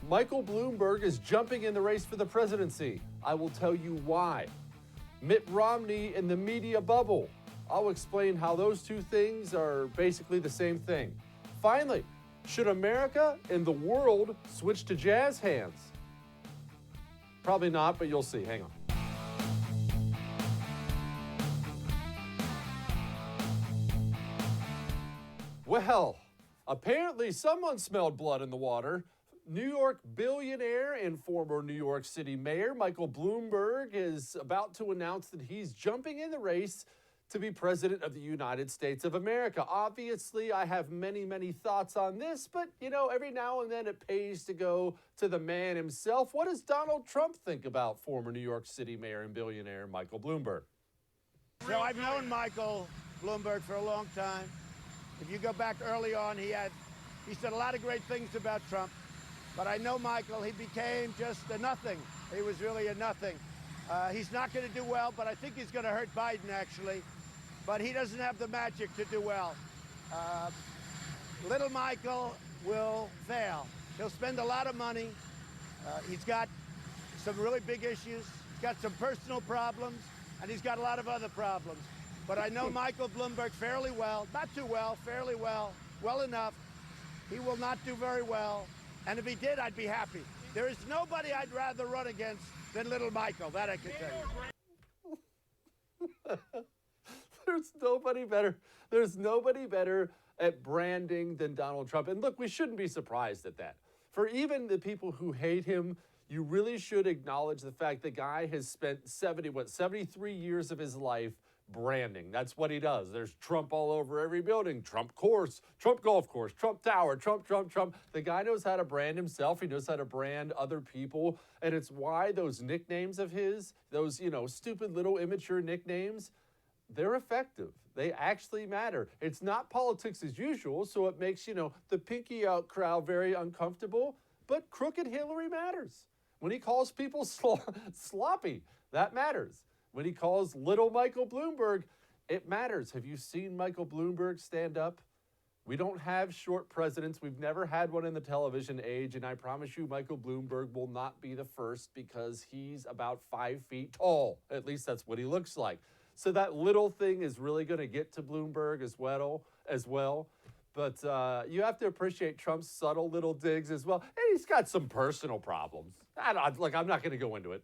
Michael Bloomberg is jumping in the race for the presidency. I will tell you why. Mitt Romney and the media bubble. I'll explain how those two things are basically the same thing. Finally, should America and the world switch to jazz hands? Probably not, but you'll see. Hang on. Well, apparently someone smelled blood in the water. New York billionaire and former New York City mayor Michael Bloomberg is about to announce that he's jumping in the race to be president of the United States of America. Obviously, I have many, many thoughts on this, but every now and then it pays to go to the man himself. What does Donald Trump think about former New York City mayor and billionaire Michael Bloomberg? So I've known Michael Bloomberg for a long time. If you go back early on, he said a lot of great things about Trump. But I know Michael, he became just a nothing. He was really a nothing. He's not going to do well, but I think he's going to hurt Biden, actually. But he doesn't have the magic to do well. Little Michael will fail. He'll spend a lot of money. He's got some really big issues. He's got some personal problems, and he's got a lot of other problems. But I know Michael Bloomberg fairly well. Not too well, fairly well. Well enough. He will not do very well. And if he did, I'd be happy. There is nobody I'd rather run against than little Michael. That I can tell you. There's nobody better at branding than Donald Trump. And look, we shouldn't be surprised at that. For even the people who hate him, you really should acknowledge the fact the guy has spent 73 years of his life branding. That's what he does. There's Trump all over every building. Trump course, Trump golf course, Trump tower, Trump. The guy knows how to brand himself. He knows how to brand other people. And it's why those nicknames of his, those, stupid little immature nicknames, they're effective. They actually matter. It's not politics as usual, so it makes, the pinky out crowd very uncomfortable. But crooked Hillary matters. When he calls people sloppy, that matters. When he calls little Michael Bloomberg, it matters. Have you seen Michael Bloomberg stand up? We don't have short presidents. We've never had one in the television age, and I promise you Michael Bloomberg will not be the first because he's about 5 feet tall. At least that's what he looks like. So that little thing is really going to get to Bloomberg as well. But you have to appreciate Trump's subtle little digs as well. And he's got some personal problems. I'm not going to go into it.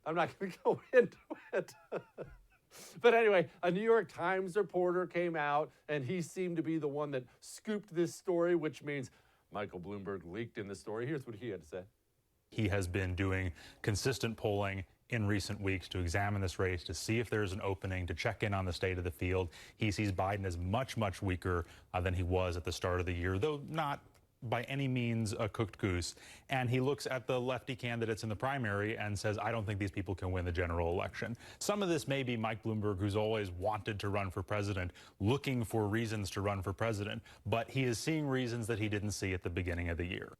But anyway, a New York Times reporter came out, and he seemed to be the one that scooped this story, which means Michael Bloomberg leaked in the story. Here's what he had to say. He has been doing consistent polling in recent weeks to examine this race, to see if there's an opening, to check in on the state of the field. He sees Biden as much, much weaker than he was at the start of the year, though not by any means a cooked goose. And he looks at the lefty candidates in the primary and says, I don't think these people can win the general election. Some of this may be Mike Bloomberg, who's always wanted to run for president, looking for reasons to run for president, but he is seeing reasons that he didn't see at the beginning of the year.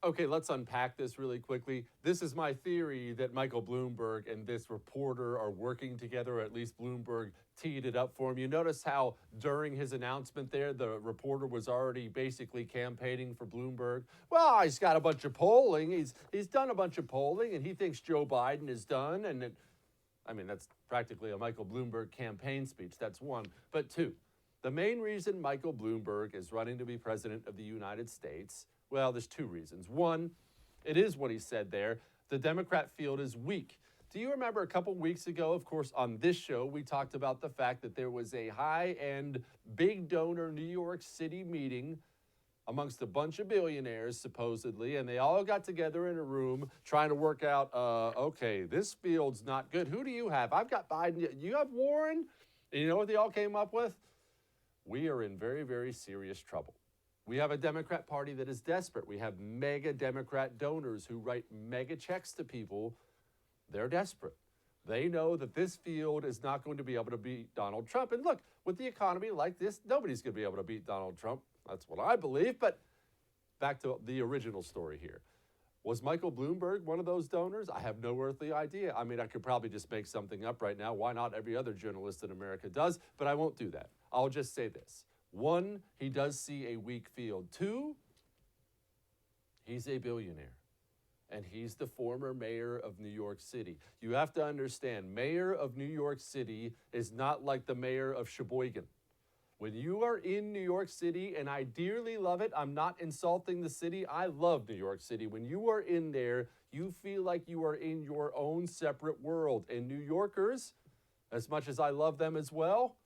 Okay, let's unpack this really quickly. This is my theory that Michael Bloomberg and this reporter are working together, or at least Bloomberg teed it up for him. You notice how during his announcement there, the reporter was already basically campaigning for Bloomberg. Well, he's got a bunch of polling. He's done a bunch of polling, and he thinks Joe Biden is done. And that's practically a Michael Bloomberg campaign speech. That's one. But two, the main reason Michael Bloomberg is running to be president of the United States, well, there's two reasons. One, it is what he said there. The Democrat field is weak. Do you remember a couple weeks ago, of course, on this show, we talked about the fact that there was a high-end, big donor New York City meeting amongst a bunch of billionaires, supposedly, and they all got together in a room trying to work out, okay, this field's not good. Who do you have? I've got Biden. You have Warren? And you know what they all came up with? We are in very, very serious trouble. We have a Democrat Party that is desperate. We have mega Democrat donors who write mega checks to people. They're desperate. They know that this field is not going to be able to beat Donald Trump. And look, with the economy like this, nobody's going to be able to beat Donald Trump. That's what I believe. But back to the original story here. Was Michael Bloomberg one of those donors? I have no earthly idea. I could probably just make something up right now. Why not? Every other journalist in America does. But I won't do that. I'll just say this. One, he does see a weak field. Two, He's a billionaire. And he's the former mayor of New York City. You have to understand, mayor of New York City is not like the mayor of Sheboygan. When you are in New York City, and I dearly love it, I'm not insulting the city, I love New York City. When you are in there, you feel like you are in your own separate world. And New Yorkers, as much as I love them as well,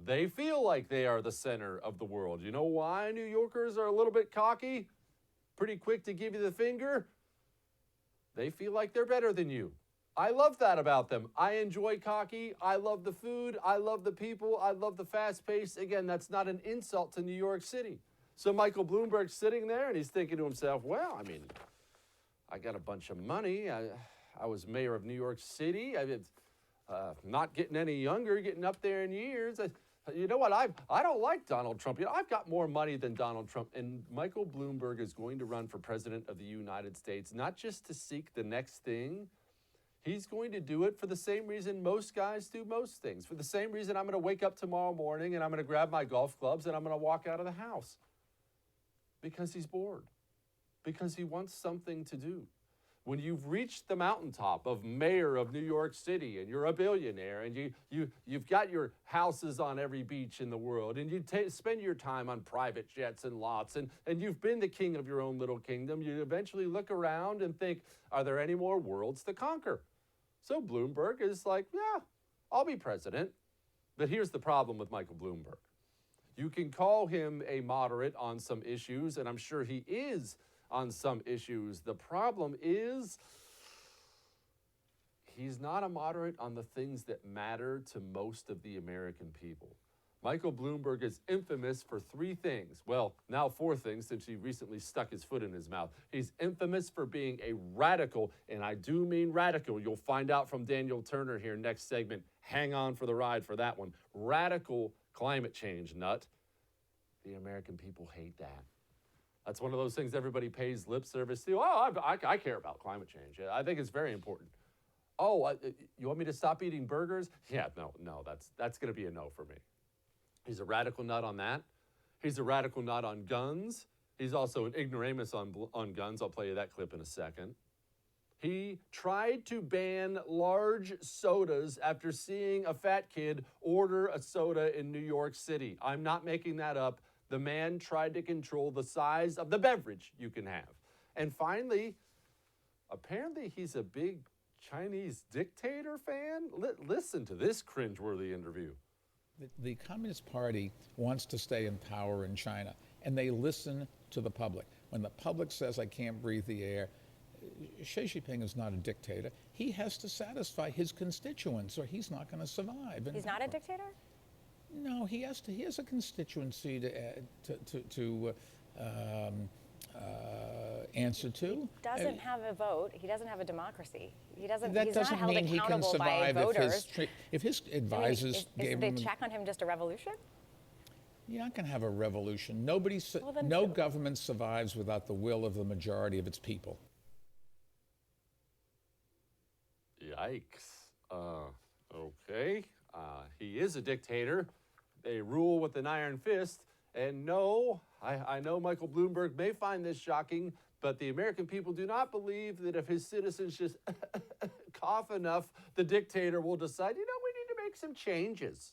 they feel like they are the center of the world. You know why New Yorkers are a little bit cocky? Pretty quick to give you the finger? They feel like they're better than you. I love that about them. I enjoy cocky. I love the food. I love the people. I love the fast pace. Again, that's not an insult to New York City. So Michael Bloomberg's sitting there and he's thinking to himself, well, I mean, I got a bunch of money. I was mayor of New York City. I'm not getting any younger, getting up there in years. You know what? I don't like Donald Trump. You know, I've got more money than Donald Trump. And Michael Bloomberg is going to run for president of the United States, not just to seek the next thing. He's going to do it for the same reason most guys do most things. For the same reason I'm going to wake up tomorrow morning and I'm going to grab my golf clubs and I'm going to walk out of the house. Because he's bored. Because he wants something to do. When you've reached the mountaintop of mayor of New York City and you're a billionaire and you've got your houses on every beach in the world and you spend your time on private jets and lots and you've been the king of your own little kingdom, you eventually look around and think, are there any more worlds to conquer? So Bloomberg is like, yeah, I'll be president. But here's the problem with Michael Bloomberg. You can call him a moderate on some issues, and I'm sure he is on some issues. The problem is he's not a moderate on the things that matter to most of the American people. Michael Bloomberg is infamous for 3 things. Well, now 4 things since he recently stuck his foot in his mouth. He's infamous for being a radical, and I do mean radical. You'll find out from Daniel Turner here next segment. Hang on for the ride for that one. Radical climate change nut. The American people hate that. That's one of those things everybody pays lip service to. Oh, I care about climate change. I think it's very important. Oh, you want me to stop eating burgers? Yeah, no, that's going to be a no for me. He's a radical nut on that. He's a radical nut on guns. He's also an ignoramus on guns. I'll play you that clip in a second. He tried to ban large sodas after seeing a fat kid order a soda in New York City. I'm not making that up. The man tried to control the size of the beverage you can have. And finally, apparently he's a big Chinese dictator fan. Listen to this cringeworthy interview. The Communist Party wants to stay in power in China, and they listen to the public. When the public says, I can't breathe the air, Xi Jinping is not a dictator. He has to satisfy his constituents, or he's not going to survive. He's not a dictator? No, he has to. He has a constituency to answer to. He doesn't have a vote. He doesn't have a democracy. He doesn't. That he's doesn't not held mean he can accountable by survive voters. if his advisors gave Is him. the check on him just a revolution? You're not going to have a revolution. Well, No government survives without the will of the majority of its people. Yikes. Okay. He is a dictator. They rule with an iron fist. And no, I know Michael Bloomberg may find this shocking, but the American people do not believe that if his citizens just cough enough, the dictator will decide, we need to make some changes.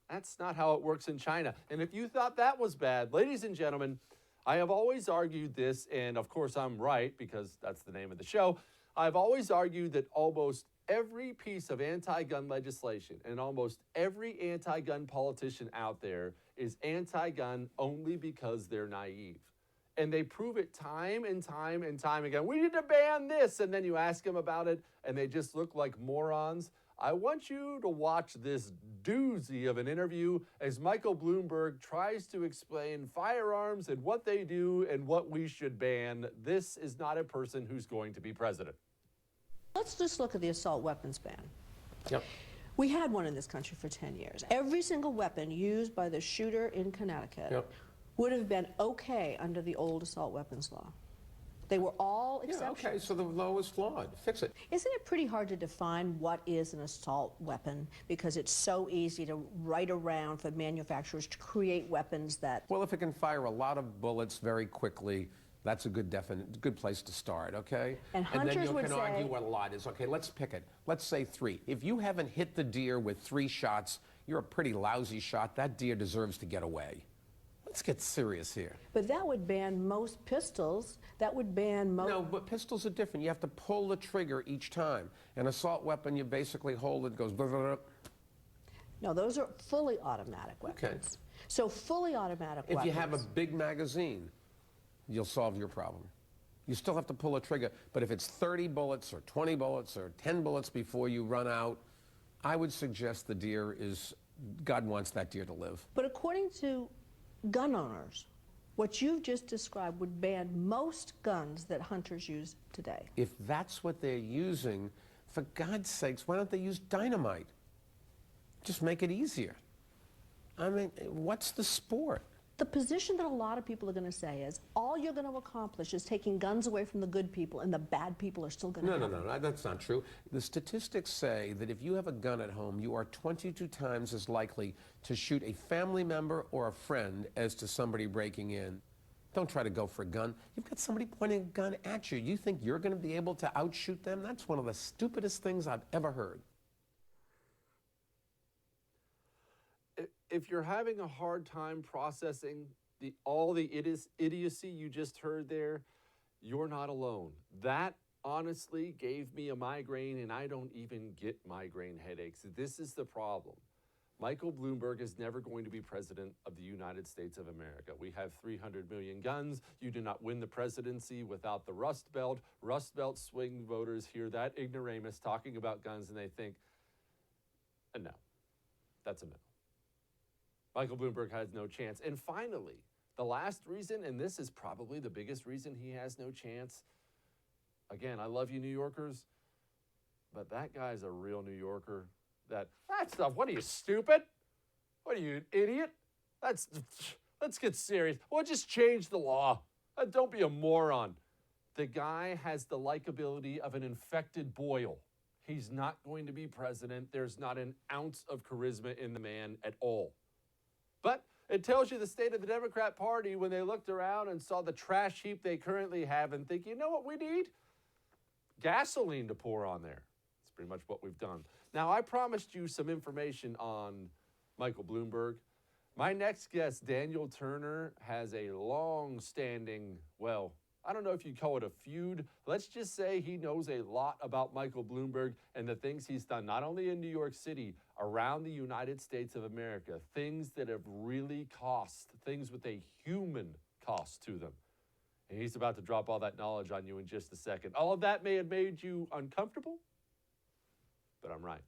That's not how it works in China. And if you thought that was bad, ladies and gentlemen, I have always argued this, and of course I'm right because that's the name of the show. I've always argued that almost every piece of anti-gun legislation and almost every anti-gun politician out there is anti-gun only because they're naive. And they prove it time and time and time again. We need to ban this. And then you ask them about it and they just look like morons. I want you to watch this doozy of an interview as Michael Bloomberg tries to explain firearms and what they do and what we should ban. This is not a person who's going to be president. Let's just look at the assault weapons ban. Yep. We had one in this country for 10 years. Every single weapon used by the shooter in Connecticut would have been okay under the old assault weapons law. They were all exceptions. Yeah, okay, so the law is flawed. Fix it. Isn't it pretty hard to define what is an assault weapon? Because it's so easy to write around for manufacturers to create weapons that... Well, if it can fire a lot of bullets very quickly, That's a good place to start, okay? And then hunters you would can argue say- what a lot is. Okay, let's pick it. Let's say 3. If you haven't hit the deer with 3 shots, you're a pretty lousy shot. That deer deserves to get away. Let's get serious here. But that would ban most pistols. That would ban most. No, but pistols are different. You have to pull the trigger each time. An assault weapon, you basically hold it, goes blah, blah, blah. No, those are fully automatic weapons. So fully automatic If weapons. you have a big magazine, you'll solve your problem. You still have to pull a trigger, but if it's 30 bullets or 20 bullets or 10 bullets before you run out, I would suggest the deer is, God wants that deer to live. But according to gun owners, what you've just described would ban most guns that hunters use today. If that's what they're using, for God's sakes, why don't they use dynamite? Just make it easier. I mean, what's the sport? The position that a lot of people are going to say is all you're going to accomplish is taking guns away from the good people, and the bad people are still going to have them. No, that's not true. The statistics say that if you have a gun at home, you are 22 times as likely to shoot a family member or a friend as to somebody breaking in. Don't try to go for a gun. You've got somebody pointing a gun at you. You think you're going to be able to outshoot them? That's one of the stupidest things I've ever heard. If you're having a hard time processing all the idiocy you just heard there, you're not alone. That honestly gave me a migraine, and I don't even get migraine headaches. This is the problem. Michael Bloomberg is never going to be president of the United States of America. We have 300 million guns. You do not win the presidency without the Rust Belt. Rust Belt swing voters hear that ignoramus talking about guns, and they think, no, that's a no. Michael Bloomberg has no chance. And finally, the last reason, and this is probably the biggest reason he has no chance. Again, I love you, New Yorkers, but that guy's a real New Yorker. That stuff, what are you, stupid? What are you, an idiot? Let's get serious. Well, just change the law. Don't be a moron. The guy has the likability of an infected boil. He's not going to be president. There's not an ounce of charisma in the man at all. But it tells you the state of the Democrat Party when they looked around and saw the trash heap they currently have and think, you know what we need? Gasoline to pour on there. That's pretty much what we've done. Now, I promised you some information on Michael Bloomberg. My next guest, Daniel Turner, has a long-standing, well, I don't know if you'd call it a feud. Let's just say he knows a lot about Michael Bloomberg and the things he's done, not only in New York City, around the United States of America, things that have really cost, things with a human cost to them. And he's about to drop all that knowledge on you in just a second. All of that may have made you uncomfortable, but I'm right.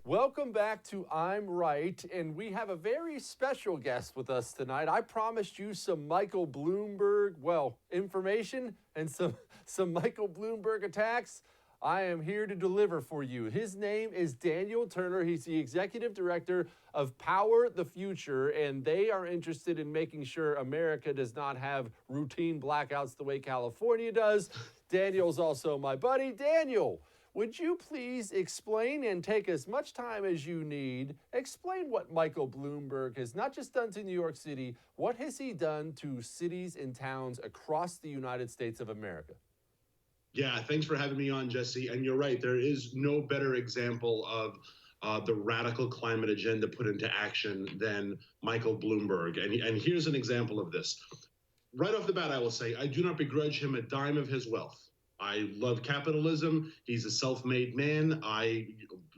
Welcome back to I'm Right, and we have a very special guest with us tonight. I promised you some Michael Bloomberg, well, information and some Michael Bloomberg attacks. I am here to deliver for you. His name is Daniel Turner. He's the executive director of Power the Future, and they are interested in making sure America does not have routine blackouts the way California does. Daniel's also my buddy. Daniel, would you please explain and take as much time as you need, explain what Michael Bloomberg has not just done to New York City, what has he done to cities and towns across the United States of America? Yeah, thanks for having me on, Jesse. And you're right, there is no better example of the radical climate agenda put into action than Michael Bloomberg. And here's an example of this. Right off the bat, I will say, I do not begrudge him a dime of his wealth. I love capitalism. He's a self-made man. I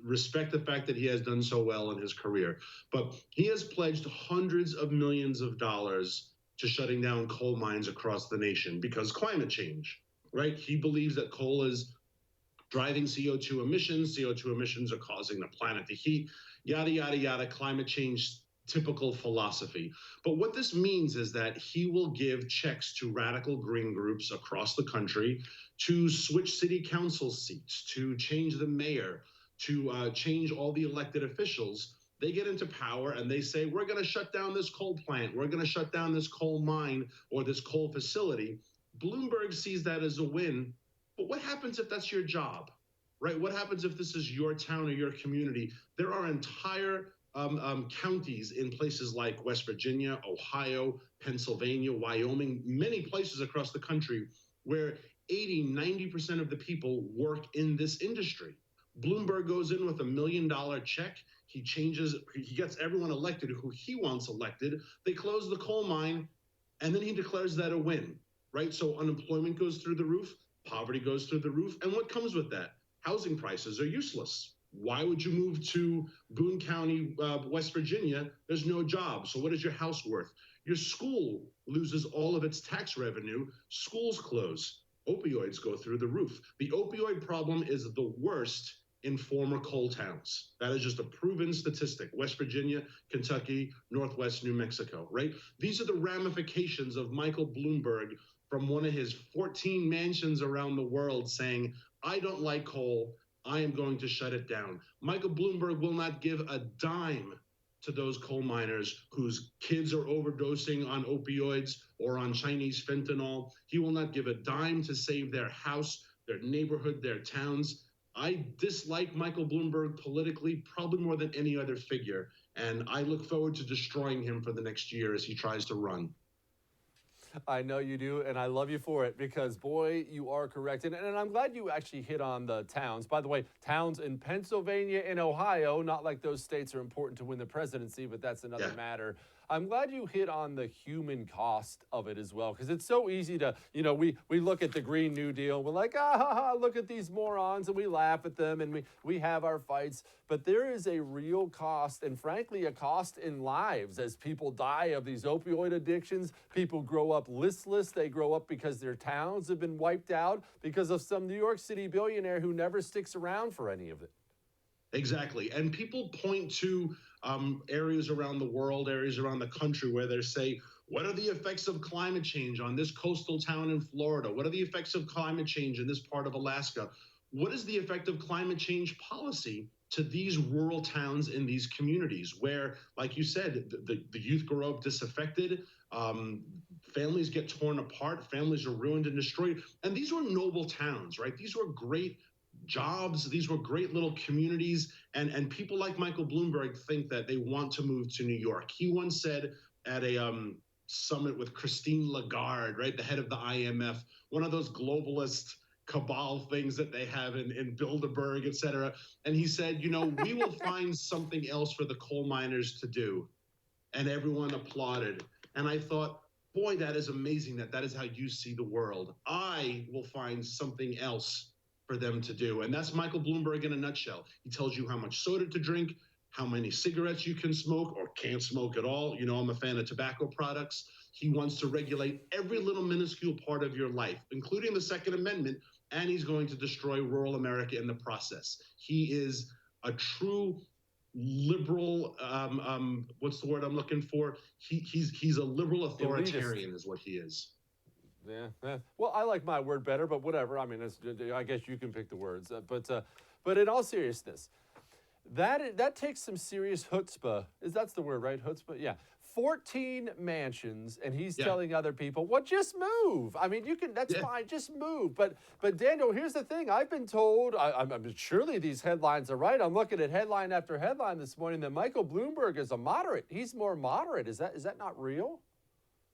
respect the fact that he has done so well in his career. But he has pledged hundreds of millions of dollars to shutting down coal mines across the nation because climate change, right? He believes that coal is driving CO2 emissions. CO2 emissions are causing the planet to heat, yada, yada, yada, climate change, typical philosophy. But what this means is that he will give checks to radical green groups across the country to switch city council seats, to change the mayor, to change all the elected officials. They get into power and they say, we're going to shut down this coal plant. We're going to shut down this coal mine or this coal facility. Bloomberg sees that as a win. But what happens if that's your job, right? What happens if this is your town or your community? There are entire counties in places like West Virginia, Ohio, Pennsylvania, Wyoming, many places across the country where 80–90% of the people work in this industry. Bloomberg goes in with $1 million check. He gets everyone elected who he wants elected. They close the coal mine, and then he declares that a win, right? So unemployment goes through the roof, poverty goes through the roof. And what comes with that? Housing prices are useless. Why would you move to Boone County, West Virginia? There's no job. So what is your house worth? Your school loses all of its tax revenue. Schools close. Opioids go through the roof. The opioid problem is the worst in former coal towns. That is just a proven statistic. West Virginia, Kentucky, Northwest New Mexico, right? These are the ramifications of Michael Bloomberg from one of his 14 mansions around the world saying, I don't like coal, I am going to shut it down. Michael Bloomberg will not give a dime to those coal miners whose kids are overdosing on opioids or on Chinese fentanyl. He will not give a dime to save their house, their neighborhood, their towns. I dislike Michael Bloomberg politically, probably more than any other figure, and I look forward to destroying him for the next year as he tries to run. I know you do, and I love you for it because, boy, you are correct. And I'm glad you actually hit on the towns. By the way, towns in Pennsylvania and Ohio, not like those states are important to win the presidency, but that's another matter. I'm glad you hit on the human cost of it as well, because it's so easy to, we look at the Green New Deal, we're like, look at these morons, and we laugh at them, and we have our fights. But there is a real cost, and frankly, a cost in lives as people die of these opioid addictions. People grow up listless. They grow up because their towns have been wiped out because of some New York City billionaire who never sticks around for any of it. Exactly. And people point to areas around the world, areas around the country where they say, what are the effects of climate change on this coastal town in Florida? What are the effects of climate change in this part of Alaska? What is the effect of climate change policy to these rural towns in these communities where, like you said, the youth grow up disaffected, families get torn apart, families are ruined and destroyed. And these were noble towns, right? These were great jobs. These were great little communities. And people like Michael Bloomberg think that they want to move to New York. He once said at a summit with Christine Lagarde, right, the head of the IMF, one of those globalist cabal things that they have in Bilderberg, et cetera. And he said, we will find something else for the coal miners to do. And everyone applauded. And I thought, boy, that is amazing that is how you see the world. I will find something else for them to do. And that's Michael Bloomberg in a nutshell. He tells you how much soda to drink, how many cigarettes you can smoke or can't smoke at all. I'm a fan of tobacco products. He wants to regulate every little minuscule part of your life, including the Second Amendment, and he's going to destroy rural America in the process. He is a true liberal, what's the word I'm looking for? He's a liberal authoritarian is what he is. Yeah. Well, I like my word better, but whatever. I mean, I guess you can pick the words. But in all seriousness, that takes some serious chutzpah. That's the word, right? Chutzpah? Yeah. 14 mansions, and he's telling other people, well, just move. I mean, that's fine, just move. But Daniel, here's the thing. I've been told, I'm surely these headlines are right. I'm looking at headline after headline this morning that Michael Bloomberg is a moderate. He's more moderate. Is that not real?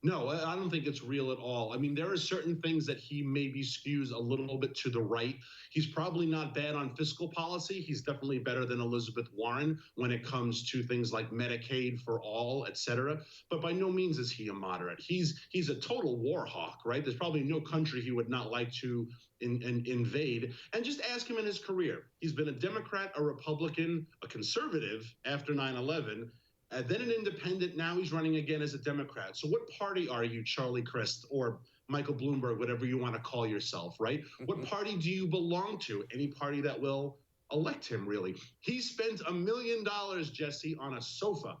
No, I don't think it's real at all. I mean, there are certain things that he maybe skews a little bit to the right. He's probably not bad on fiscal policy. He's definitely better than Elizabeth Warren when it comes to things like Medicaid for all, et cetera. But by no means is he a moderate. He's a total war hawk, right? There's probably no country he would not like to invade. And just ask him in his career. He's been a Democrat, a Republican, a conservative after 9/11. Then an independent, now he's running again as a Democrat. So what party are you, Charlie Crist or Michael Bloomberg, whatever you want to call yourself, right? What party do you belong to? Any party that will elect him, really. He spent $1 million, Jesse, on a sofa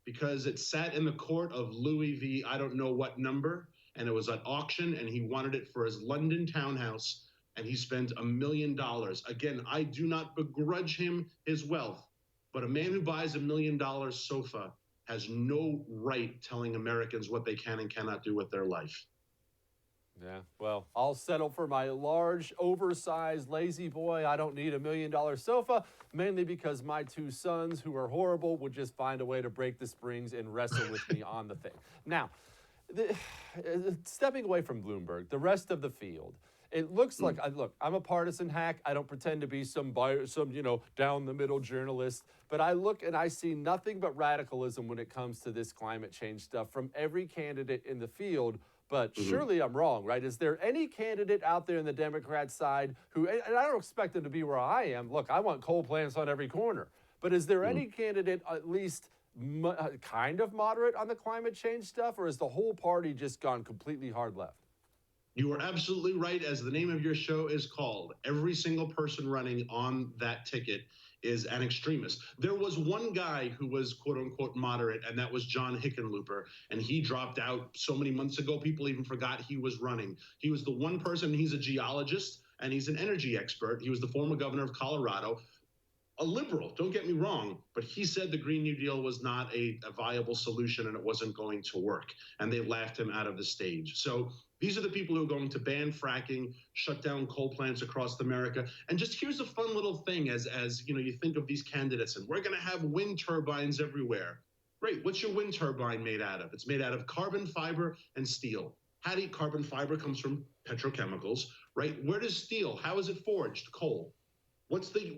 because it sat in the court of Louis V. I don't know what number, and it was at auction, and he wanted it for his London townhouse, and he spent $1 million. Again, I do not begrudge him his wealth. But a man who buys $1 million sofa has no right telling Americans what they can and cannot do with their life. Yeah, well, I'll settle for my large, oversized, lazy boy. I don't need $1 million sofa, mainly because my two sons, who are horrible, would just find a way to break the springs and wrestle with me on the thing. Now, stepping away from Bloomberg, the rest of the field, it looks like, look, I'm a partisan hack. I don't pretend to be some down the middle journalist, but I look and I see nothing but radicalism when it comes to this climate change stuff from every candidate in the field. But surely I'm wrong, right? Is there any candidate out there in the Democrat side who, and I don't expect them to be where I am. Look, I want coal plants on every corner. But is there any candidate at least kind of moderate on the climate change stuff, or has the whole party just gone completely hard left? You are absolutely right, as the name of your show is called. Every single person running on that ticket is an extremist. There was one guy who was quote unquote moderate, and that was John Hickenlooper. And he dropped out so many months ago, people even forgot he was running. He was the one person, he's a geologist and he's an energy expert. He was the former governor of Colorado. A liberal, don't get me wrong, but he said the Green New Deal was not a viable solution and it wasn't going to work. And they laughed him out of the stage. So these are the people who are going to ban fracking, shut down coal plants across America. And just here's a fun little thing as you think of these candidates, and we're going to have wind turbines everywhere. Great. What's your wind turbine made out of? It's made out of carbon fiber and steel. Carbon fiber comes from petrochemicals, right? Where does steel? How is it forged? Coal. What's the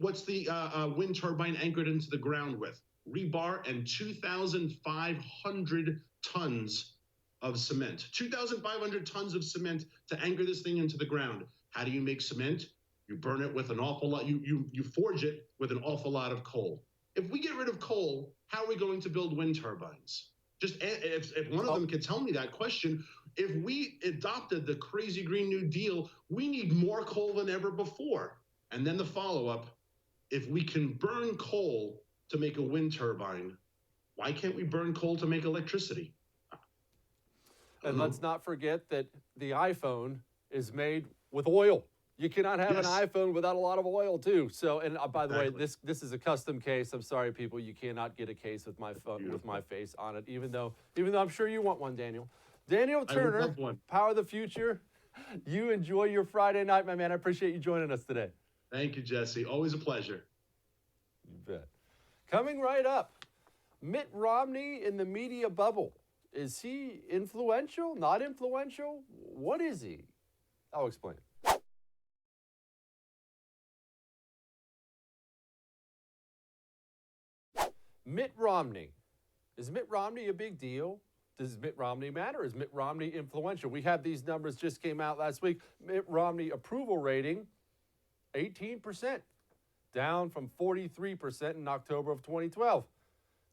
wind turbine anchored into the ground with? Rebar and 2,500 tons of cement. 2,500 tons of cement to anchor this thing into the ground. How do you make cement? You burn it with an awful lot. You forge it with an awful lot of coal. If we get rid of coal, how are we going to build wind turbines? Just if one of them could tell me that question. If we adopted the crazy Green New Deal, we need more coal than ever before. And then the follow-up, if we can burn coal to make a wind turbine, why can't we burn coal to make electricity? And let's not forget that the iPhone is made with oil. You cannot have an iPhone without a lot of oil too. So, and by the way, this is a custom case. I'm sorry, people, you cannot get a case with my phone with my face on it, even though I'm sure you want one, Daniel. Daniel Turner, Power of the Future. You enjoy your Friday night, my man. I appreciate you joining us today. Thank you, Jesse. Always a pleasure. You bet. Coming right up, Mitt Romney in the media bubble. Is he influential, not influential? What is he? I'll explain. Mitt Romney. Is Mitt Romney a big deal? Does Mitt Romney matter? Is Mitt Romney influential? We have these numbers just came out last week. Mitt Romney approval rating, 18%, down from 43% in October of 2012.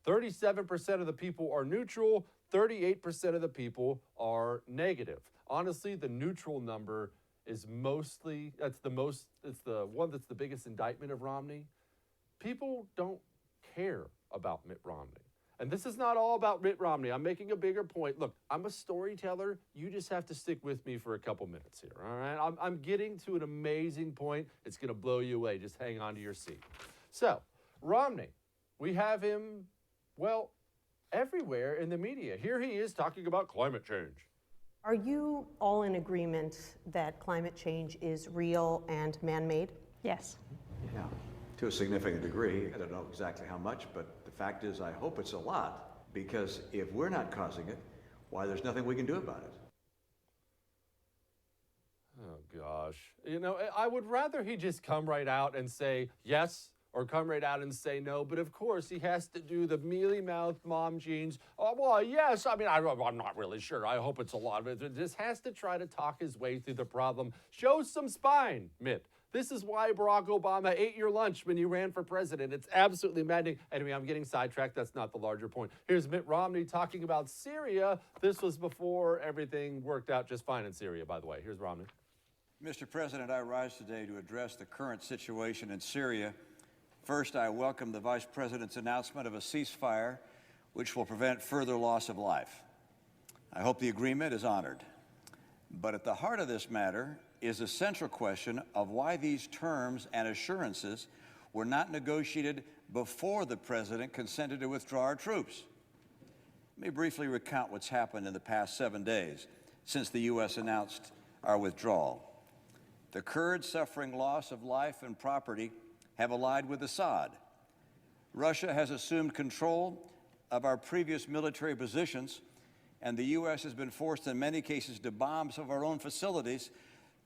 37% of the people are neutral, 38% of the people are negative. Honestly, the neutral number is it's the one that's the biggest indictment of Romney. People don't care about Mitt Romney. And this is not all about Mitt Romney. I'm making a bigger point. Look, I'm a storyteller. You just have to stick with me for a couple minutes here, all right? I'm getting to an amazing point. It's going to blow you away. Just hang on to your seat. So, Romney, we have him, well, everywhere in the media. Here he is talking about climate change. Are you all in agreement that climate change is real and man-made? Yes. Yeah, to a significant degree. I don't know exactly how much, but the fact is I hope it's a lot, because if we're not causing it, why, there's nothing we can do about it. Oh, gosh. You know, I would rather he just come right out and say yes, or come right out and say no. But of course, he has to do the mealy-mouthed mom jeans. Oh, well, yes. I mean, I'm not really sure. I hope it's a lot of it. Just has to try to talk his way through the problem. Show some spine, Mitt. This is why Barack Obama ate your lunch when you ran for president. It's absolutely maddening. Anyway, I'm getting sidetracked. That's not the larger point. Here's Mitt Romney talking about Syria. This was before everything worked out just fine in Syria, by the way. Here's Romney. Mr. President, I rise today to address the current situation in Syria. First, I welcome the Vice President's announcement of a ceasefire, which will prevent further loss of life. I hope the agreement is honored. But at the heart of this matter is the central question of why these terms and assurances were not negotiated before the President consented to withdraw our troops. Let me briefly recount what's happened in the past 7 days since the U.S. announced our withdrawal. The Kurds suffering loss of life and property have allied with Assad. Russia has assumed control of our previous military positions, and the U.S. has been forced in many cases to bomb some of our own facilities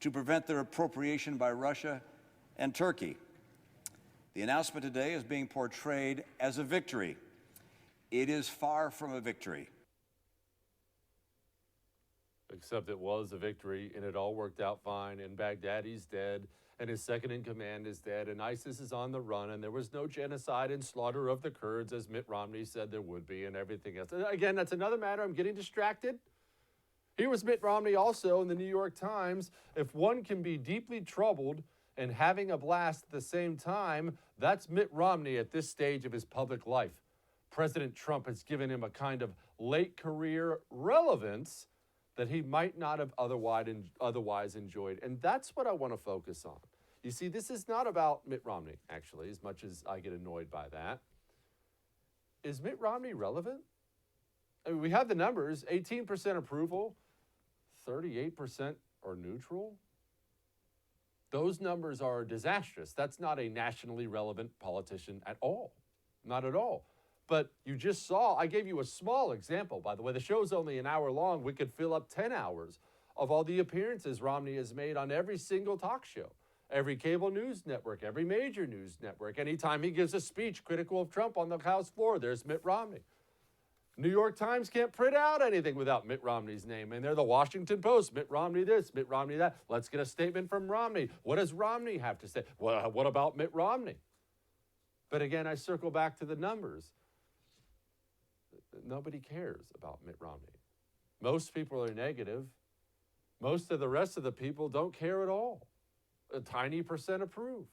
to prevent their appropriation by Russia and Turkey. The announcement today is being portrayed as a victory. It is far from a victory. Except it was a victory, and it all worked out fine, and Baghdadi's dead, and his second-in-command is dead, and ISIS is on the run, and there was no genocide and slaughter of the Kurds, as Mitt Romney said there would be, and everything else. Again, that's another matter. I'm getting distracted. Here was Mitt Romney also in the New York Times. If one can be deeply troubled and having a blast at the same time, that's Mitt Romney at this stage of his public life. President Trump has given him a kind of late career relevance that he might not have otherwise enjoyed. And that's what I want to focus on. You see, this is not about Mitt Romney, actually, as much as I get annoyed by that. Is Mitt Romney relevant? I mean, we have the numbers, 18% approval, 38% are neutral. Those numbers are disastrous. That's not a nationally relevant politician at all. Not at all. But you just saw, I gave you a small example, by the way. The show's only an hour long. We could fill up 10 hours of all the appearances Romney has made on every single talk show, every cable news network, every major news network. Anytime he gives a speech critical of Trump on the House floor, there's Mitt Romney. New York Times can't print out anything without Mitt Romney's name. And they're the Washington Post, Mitt Romney this, Mitt Romney that. Let's get a statement from Romney. What does Romney have to say? Well, what about Mitt Romney? But again, I circle back to the numbers. Nobody cares about Mitt Romney. Most people are negative. Most of the rest of the people don't care at all. A tiny percent approve.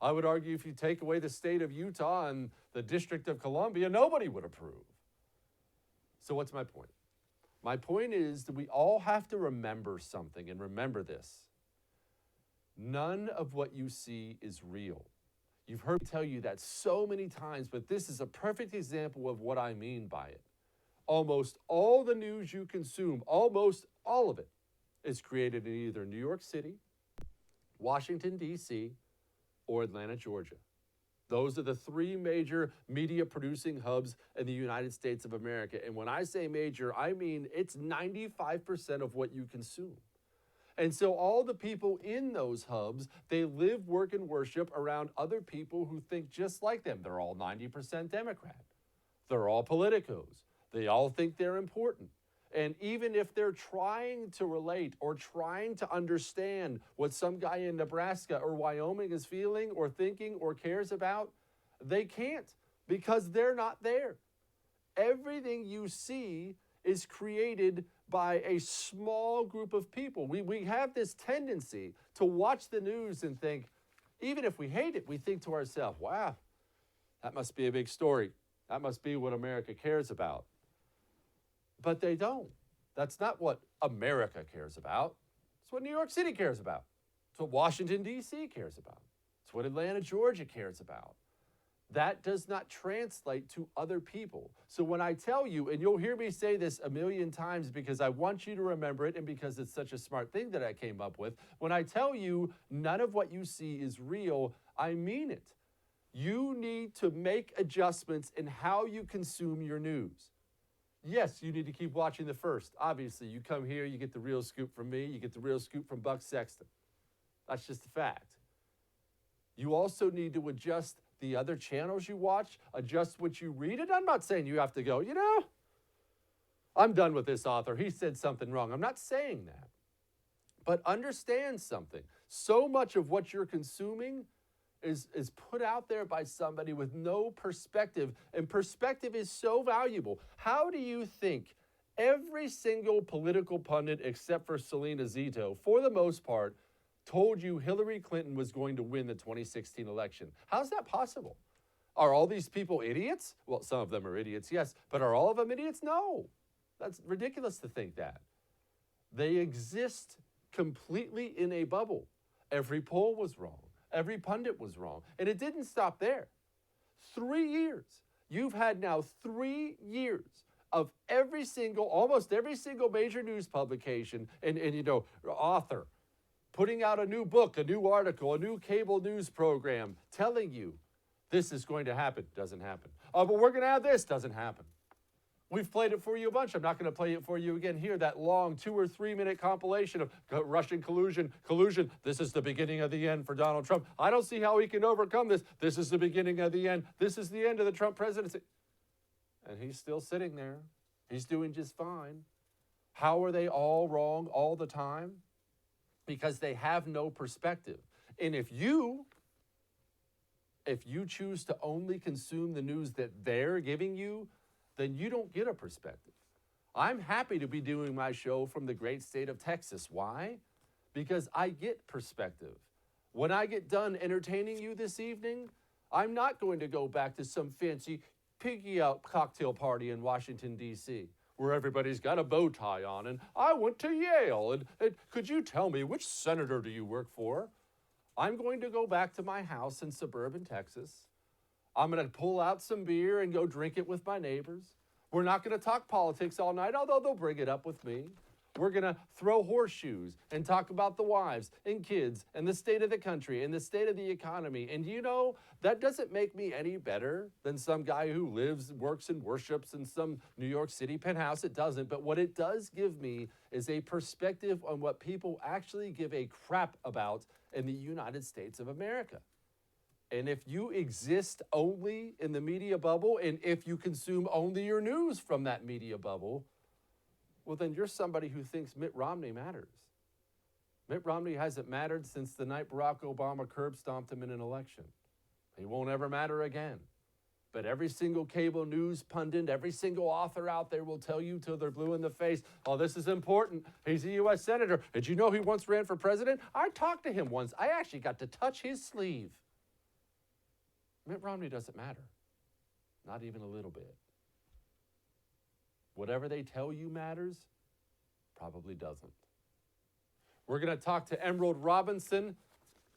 I would argue if you take away the state of Utah and the District of Columbia, nobody would approve. So what's my point? My point is that we all have to remember something, and remember this. None of what you see is real. You've heard me tell you that so many times, but this is a perfect example of what I mean by it. Almost all the news you consume, almost all of it, is created in either New York City, Washington, D.C., or Atlanta, Georgia. Those are the three major media producing hubs in the United States of America. And when I say major, I mean it's 95% of what you consume. And so all the people in those hubs, they live, work, and worship around other people who think just like them. They're all 90% Democrat. They're all politicos. They all think they're important. And even if they're trying to relate or trying to understand what some guy in Nebraska or Wyoming is feeling or thinking or cares about, they can't because they're not there. Everything you see is created by a small group of people. We have this tendency to watch the news and think, even if we hate it, we think to ourselves, wow, that must be a big story. That must be what America cares about. But they don't. That's not what America cares about. It's what New York City cares about. It's what Washington, D.C. cares about. It's what Atlanta, Georgia cares about. That does not translate to other people. So when I tell you, and you'll hear me say this a million times because I want you to remember it and because it's such a smart thing that I came up with, when I tell you none of what you see is real, I mean it. You need to make adjustments in how you consume your news. Yes, you need to keep watching The First. Obviously, you come here, you get the real scoop from me, you get the real scoop from Buck Sexton. That's just a fact. You also need to adjust the other channels you watch, adjust what you read. And I'm not saying you have to go, you know, I'm done with this author. He said something wrong. I'm not saying that. But understand something. So much of what you're consuming is put out there by somebody with no perspective. And perspective is so valuable. How do you think every single political pundit except for Selena Zito, for the most part, told you Hillary Clinton was going to win the 2016 election? How's that possible? Are all these people idiots? Well, some of them are idiots, yes. But are all of them idiots? No. That's ridiculous to think that. They exist completely in a bubble. Every poll was wrong. Every pundit was wrong. And it didn't stop there. 3 years. You've had now 3 years of almost every single major news publication and author putting out a new book, a new article, a new cable news program telling you this is going to happen. Doesn't happen. Oh, but we're going to have this. Doesn't happen. We've played it for you a bunch. I'm not going to play it for you again here. That long 2 or 3 minute compilation of Russian collusion. This is the beginning of the end for Donald Trump. I don't see how he can overcome this. This is the beginning of the end. This is the end of the Trump presidency. And he's still sitting there. He's doing just fine. How are they all wrong all the time? Because they have no perspective. And if you choose to only consume the news that they're giving you, then you don't get a perspective. I'm happy to be doing my show from the great state of Texas. Why? Because I get perspective. When I get done entertaining you this evening, I'm not going to go back to some fancy piggy out cocktail party in Washington, D.C., where everybody's got a bow tie on, and I went to Yale, and could you tell me which senator do you work for? I'm going to go back to my house in suburban Texas. I'm going to pull out some beer and go drink it with my neighbors. We're not going to talk politics all night, although they'll bring it up with me. We're going to throw horseshoes and talk about the wives and kids and the state of the country and the state of the economy. And that doesn't make me any better than some guy who lives, works, and worships in some New York City penthouse. It doesn't. But what it does give me is a perspective on what people actually give a crap about in the United States of America. And if you exist only in the media bubble, and if you consume only your news from that media bubble, well, then you're somebody who thinks Mitt Romney matters. Mitt Romney hasn't mattered since the night Barack Obama curb stomped him in an election. He won't ever matter again. But every single cable news pundit, every single author out there will tell you till they're blue in the face, oh, this is important. He's a U.S. Senator. Did you know he once ran for president? I talked to him once. I actually got to touch his sleeve. Mitt Romney doesn't matter. Not even a little bit. Whatever they tell you matters, probably doesn't. We're going to talk to Emerald Robinson,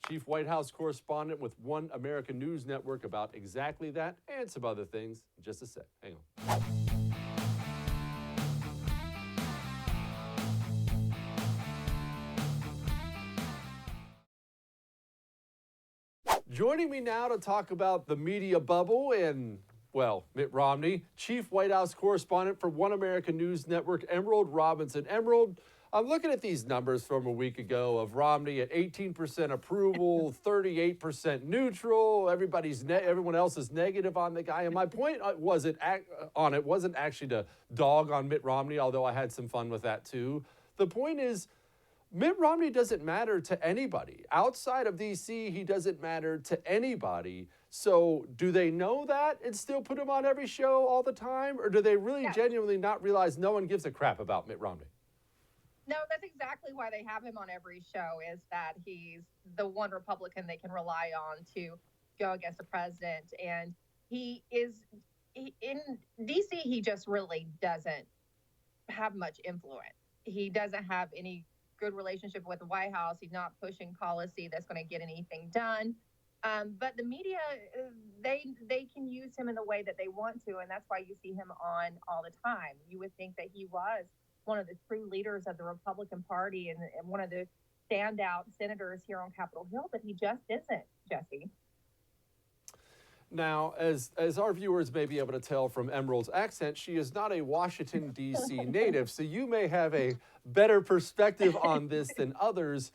Chief White House Correspondent with One American News Network, about exactly that and some other things in just a sec. Hang on. Joining me now to talk about the media bubble and, well, Mitt Romney, Chief White House Correspondent for One American News Network, Emerald Robinson. Emerald, I'm looking at these numbers from a week ago of Romney at 18% approval, 38% neutral. Everyone else is negative on the guy. And my point wasn't actually to dog on Mitt Romney, although I had some fun with that too. The point is, Mitt Romney doesn't matter to anybody. Outside of D.C., he doesn't matter to anybody. So do they know that and still put him on every show all the time? Or do they really genuinely not realize no one gives a crap about Mitt Romney? No, that's exactly why they have him on every show, is that he's the one Republican they can rely on to go against the president. And in D.C., he just really doesn't have much influence. He doesn't have any good relationship with the White House. He's not pushing policy that's going to get anything done. But the media, they can use him in the way that they want to, and that's why you see him on all the time. You would think that he was one of the true leaders of the Republican Party and one of the standout senators here on Capitol Hill, but he just isn't, Jesse. Now, as our viewers may be able to tell from Emerald's accent, she is not a Washington, D.C. native, so you may have a better perspective on this than others.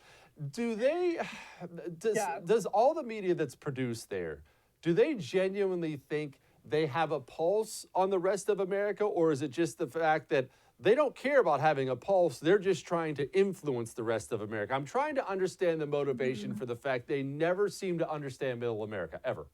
Does all the media that's produced there, do they genuinely think they have a pulse on the rest of America, or is it just the fact that they don't care about having a pulse, they're just trying to influence the rest of America? I'm trying to understand the motivation for the fact they never seem to understand middle America, ever.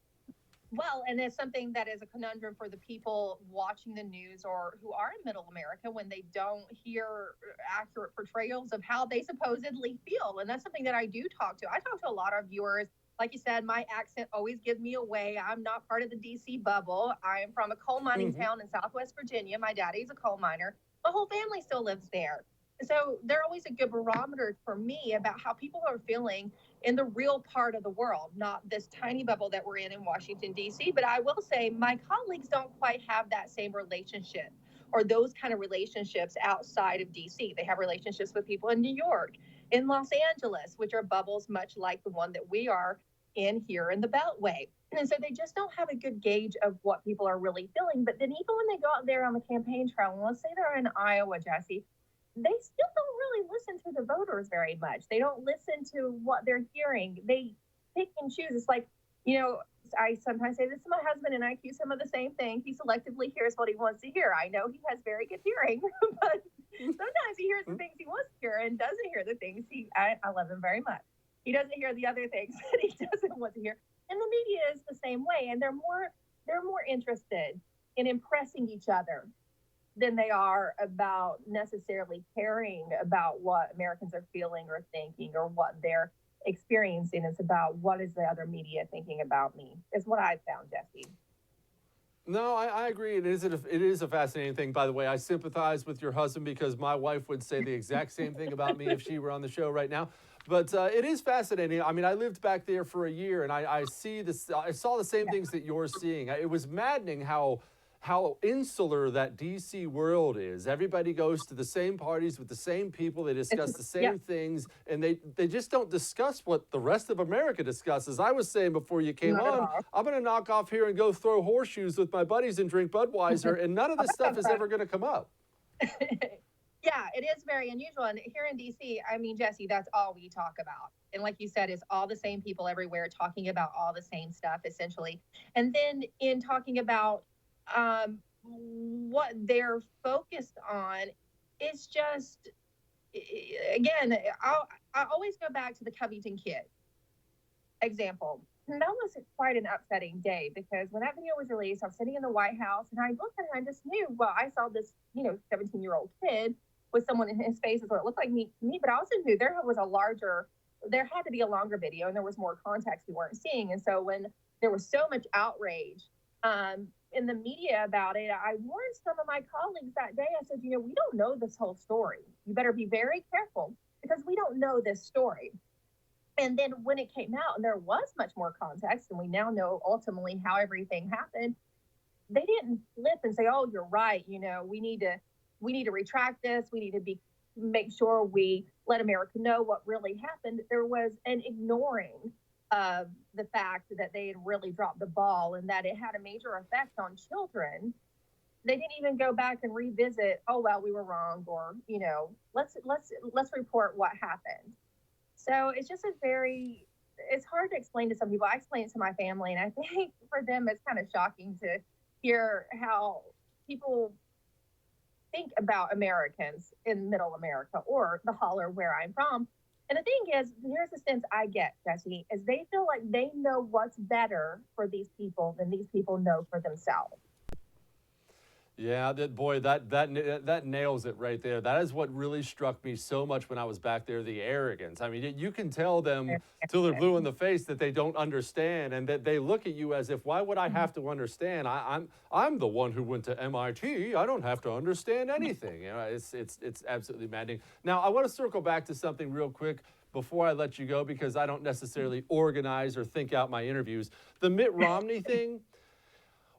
Well, and it's something that is a conundrum for the people watching the news or who are in middle America when they don't hear accurate portrayals of how they supposedly feel. And that's something that I do talk to. I talk to a lot of viewers. Like you said, my accent always gives me away. I'm not part of the D.C. bubble. I am from a coal mining town in Southwest Virginia. My daddy's a coal miner. My whole family still lives there. So they're always a good barometer for me about how people are feeling in the real part of the world, not this tiny bubble that we're in Washington, D.C. But I will say my colleagues don't quite have that same relationship or those kind of relationships outside of DC. They have relationships with people in New York, in Los Angeles, which are bubbles much like the one that we are in here in the Beltway. And so they just don't have a good gauge of what people are really feeling. But then even when they go out there on the campaign trail, and let's say they're in Iowa, Jesse, they still don't really listen to the voters very much. They don't listen to what they're hearing. They pick and choose. It's like, you know, I sometimes say this to my husband and I accuse him of the same thing. He selectively hears what he wants to hear. I know he has very good hearing, but sometimes he hears the things he wants to hear and doesn't hear the things I love him very much. He doesn't hear the other things that he doesn't want to hear. And the media is the same way. And they're more interested in impressing each other than they are about necessarily caring about what Americans are feeling or thinking or what they're experiencing. It's about what is the other media thinking about me, is what I've found, Jesse. No, I agree. It is a fascinating thing. By the way, I sympathize with your husband because my wife would say the exact same thing about me if she were on the show right now. But it is fascinating. I mean, I lived back there for a year, and I saw the same things that you're seeing. It was maddening how insular that DC world is. Everybody goes to the same parties with the same people. They discuss the same things, and they just don't discuss what the rest of America discusses. I was saying before you came on, I'm going to knock off here and go throw horseshoes with my buddies and drink Budweiser, and none of this stuff is ever going to come up. Yeah, it is very unusual. And here in DC, I mean, Jesse, that's all we talk about. And like you said, it's all the same people everywhere talking about all the same stuff, essentially. And then in talking about what they're focused on, it's just, again, I always go back to the Covington kid example. And that was quite an upsetting day because when that video was released, I was sitting in the White House and I looked at it and I just knew, well, I saw this, 17-year-old kid with someone in his face is what it looked like to me, but I also knew there had to be a longer video and there was more context we weren't seeing. And so when there was so much outrage in the media about it, I warned some of my colleagues that day. I said, we don't know this whole story. You better be very careful because we don't know this story. And then when it came out and there was much more context and we now know ultimately how everything happened, they didn't flip and say, oh, you're right. We need to retract this. We need to make sure we let America know what really happened. There was an ignoring of the fact that they had really dropped the ball and that it had a major effect on children. They didn't even go back and revisit, oh, well, we were wrong, or, let's report what happened. So it's just it's hard to explain to some people. I explain it to my family, and I think for them it's kind of shocking to hear how people think about Americans in middle America or the holler where I'm from. And the thing is, here's the sense I get, Jesse, is they feel like they know what's better for these people than these people know for themselves. Yeah, that nails it right there. That is what really struck me so much when I was back there, the arrogance. I mean, you can tell them till they're blue in the face that they don't understand and that they look at you as if, why would I have to understand? I'm the one who went to MIT. I don't have to understand anything. It's absolutely maddening. Now, I want to circle back to something real quick before I let you go because I don't necessarily organize or think out my interviews. The Mitt Romney thing.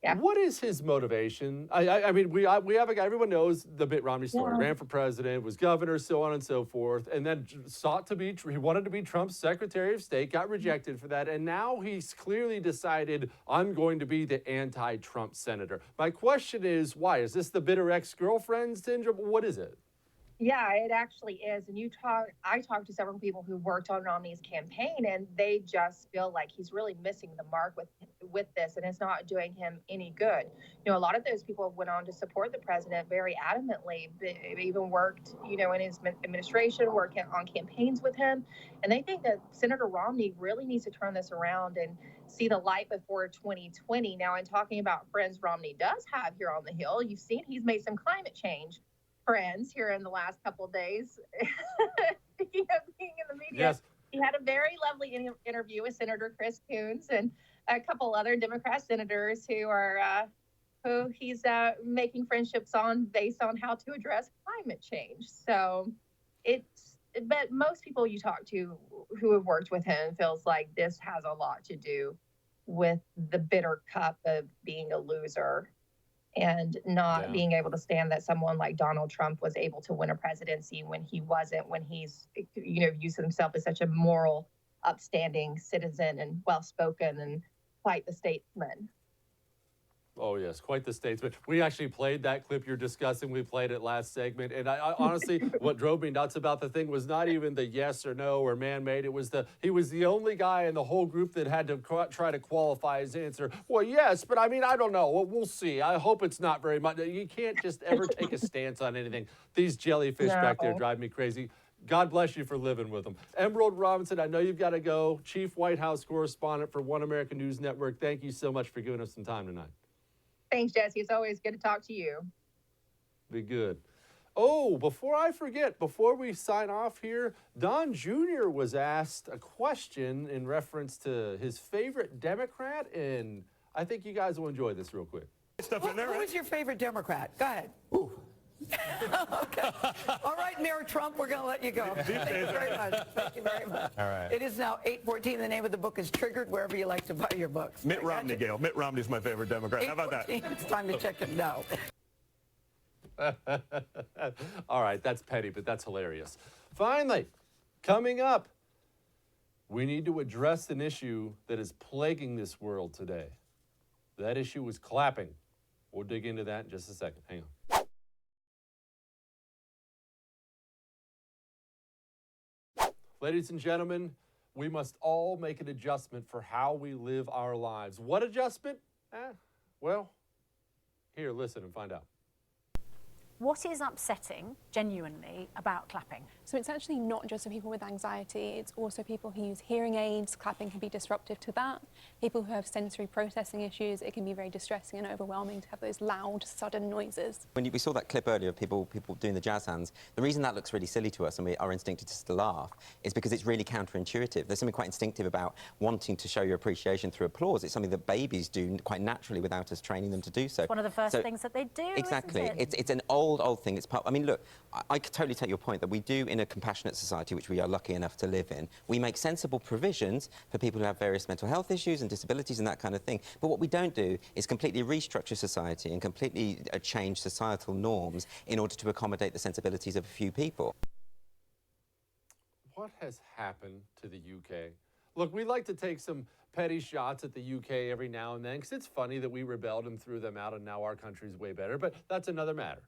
Yeah. What is his motivation? I mean, we have a guy, everyone knows the Mitt Romney story. Yeah. Ran for president, was governor, so on and so forth, and then he wanted to be Trump's Secretary of State, got rejected for that, and now he's clearly decided, I'm going to be the anti-Trump senator. My question is, why? Is this the bitter ex-girlfriend syndrome? What is it? Yeah, it actually is. And I talked to several people who worked on Romney's campaign, and they just feel like he's really missing the mark with this, and it's not doing him any good. A lot of those people went on to support the president very adamantly. They even worked, in his administration, working on campaigns with him. And they think that Senator Romney really needs to turn this around and see the light before 2020. Now, in talking about friends Romney does have here on the Hill, you've seen he's made some climate change friends here in the last couple of days. Speaking of being in the media, yes. He had a very lovely interview with Senator Chris Coons and a couple other Democrat senators who he's making friendships on based on how to address climate change. So but most people you talk to who have worked with him feels like this has a lot to do with the bitter cup of being a loser and not Yeah. being able to stand that someone like Donald Trump was able to win a presidency when he wasn't, when he's, views himself as such a moral, upstanding citizen and well-spoken and quite the statesman. Oh, yes, quite the statesman. We actually played that clip you're discussing. We played it last segment. And I honestly, what drove me nuts about the thing was not even the yes or no or man-made. It was he was the only guy in the whole group that had to try to qualify his answer. Well, yes, but I mean, I don't know. Well, we'll see. I hope it's not very much. You can't just ever take a stance on anything. These jellyfish back there drive me crazy. God bless you for living with them. Emerald Robinson, I know you've got to go. Chief White House correspondent for One American News Network. Thank you so much for giving us some time tonight. Thanks, Jesse. It's always good to talk to you. Be good. Oh, before I forget, before we sign off here, Don Jr. was asked a question in reference to his favorite Democrat, and I think you guys will enjoy this real quick. Who is your favorite Democrat? Go ahead. Ooh. Okay. All right, Mayor Trump, we're going to let you go. Thank you very much. Thank you very much. All right. It is now 8:14. The name of the book is Triggered, wherever you like to buy your books. Mitt Romney, Gail. Mitt Romney's my favorite Democrat. How about that? It's time to check it now. All right, that's petty, but that's hilarious. Finally, coming up, we need to address an issue that is plaguing this world today. That issue is clapping. We'll dig into that in just a second. Hang on. Ladies and gentlemen, we must all make an adjustment for how we live our lives. What adjustment? Well, here, listen and find out. What is upsetting, genuinely, about clapping? So it's actually not just for people with anxiety, it's also people who use hearing aids. Clapping can be disruptive to that. People who have sensory processing issues, it can be very distressing and overwhelming to have those loud, sudden noises. When we saw that clip earlier of people doing the jazz hands, the reason that looks really silly to us and our instinct is just to laugh is because it's really counterintuitive. There's something quite instinctive about wanting to show your appreciation through applause. It's something that babies do quite naturally without us training them to do so. It's one of the first things that they do, Exactly. isn't it? It's an old thing. It's part. I mean, look, I could totally take your point that we do, in a compassionate society, which we are lucky enough to live in, we make sensible provisions for people who have various mental health issues and disabilities and that kind of thing. But what we don't do is completely restructure society and completely change societal norms in order to accommodate the sensibilities of a few people. What has happened to the UK? Look, we like to take some petty shots at the UK every now and then because it's funny that we rebelled and threw them out and now our country's way better, but that's another matter.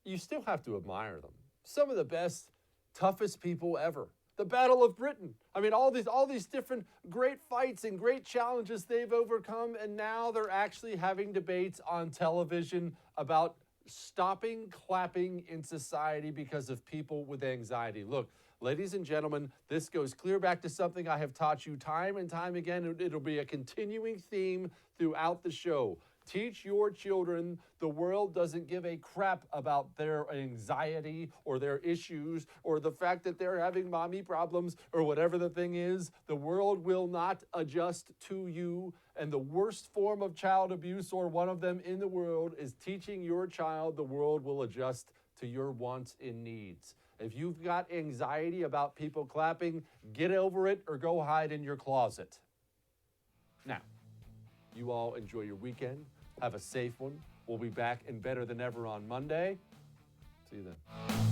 You still have to admire them. Some of the best, toughest people ever. The Battle of Britain. I mean, all these different great fights and great challenges they've overcome, and now they're actually having debates on television about stopping clapping in society because of people with anxiety. Look, ladies and gentlemen, this goes clear back to something I have taught you time and time again. It'll be a continuing theme throughout the show. Teach your children the world doesn't give a crap about their anxiety or their issues or the fact that they're having mommy problems or whatever the thing is. The world will not adjust to you. And the worst form of child abuse, or one of them in the world, is teaching your child the world will adjust to your wants and needs. If you've got anxiety about people clapping, get over it or go hide in your closet. Now, you all enjoy your weekend. Have a safe one. We'll be back and better than ever on Monday. See you then.